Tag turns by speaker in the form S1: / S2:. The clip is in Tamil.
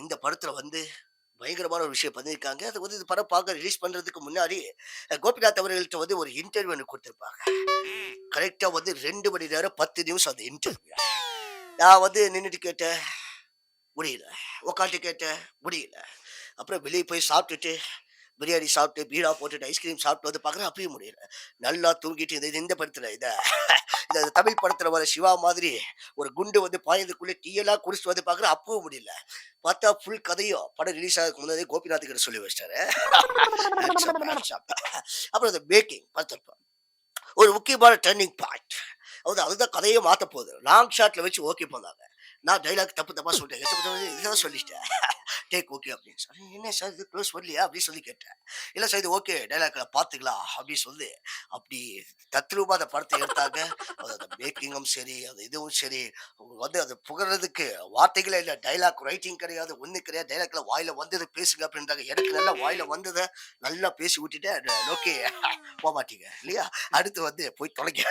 S1: இந்த படத்துல வந்து பயங்கரமான ஒரு விஷயம் பண்ணியிருக்காங்க. அது வந்து இந்த படம் பார்க்க ரிலீஸ் பண்றதுக்கு முன்னாடி கோபிநாத் அவர்கள்ட்ட வந்து ஒரு இன்டர்வியூ ஒண்ணு குடுத்திருப்பாங்க. கரெக்ட்டா வந்து 2 மணி நேரம் 10 நிமிஷம் அந்த இன்டர்வியூ. நான் வந்து நின்னுட்டு கேட்டேன், முடியல. உட்காந்துட்டு கேட்டேன், முடியல. அப்புறம் வெளிய போய் சாப்பிட்டுட்டு பிரியாணி சாப்பிட்டு, பீடா போட்டுட்டு, ஐஸ்கிரீம் சாப்பிட்டு வந்து பார்க்குறேன், அப்பயும் முடியல. நல்லா தூங்கிட்டு இது இது இந்த படத்துல இந்த தமிழ் படத்துல வர சிவா மாதிரி ஒரு குண்டு வந்து பாயதுக்குள்ள டீயெல்லாம் குடிச்சிட்டு வந்து பார்க்குறேன், அப்பவும் முடியல. பார்த்தா ஃபுல் கதையும் படம் ரிலீஸ் ஆகறதுக்கு முன்னாடியே கோபிநாத் கிட்ட சொல்லி வச்சுட்டாரு. ஹேட்ஸ் அப், ஹேட்ஸ் அப். அப்புறம் இந்த மேக்கிங் பார்த்திருப்போம். ஒரு முக்கியமான டர்னிங் பாயிண்ட். அதுதான் கதையே மாத்தப் போகுது. லாங் ஷாட்ல வச்சு ஓகே பண்ணாங்க. நான் டயலாக் தப்பு தப்பா சொல்லிட்டேன். இதுதான் சொல்லிட்டேன். டேக் ஓகே அப்படின்னு சொல்லி, "என்ன சார் இது க்ளோஸ் வரலையா?" அப்படின்னு சொல்லி கேட்டேன். "இல்ல சார் இது ஓகே. டயலாக்ல பார்த்துக்கலாம்." அப்படின்னு சொல்லி, அப்படி தத்ரூபமா அந்த படத்த எடுத்தாங்க. அந்த மேக்கிங்கும் சரி, அது இதுவும் சரி, அவங்க வந்து அத புகழ்றதுக்கு வார்த்தைகளே இல்ல. டயலாக் ரைட்டிங் கிடையாது, ஒண்ணும் கிடையாது. டயலாக்ல வாயில வந்தத பேசுங்க அப்படின்றாங்க. எனக்கு நல்லா வாயில வந்தத நல்லா பேசி விட்டுட்டேன். ஓகே போமாட்டீங்க இல்லையா? அடுத்து வந்து போய் தொலைங்க.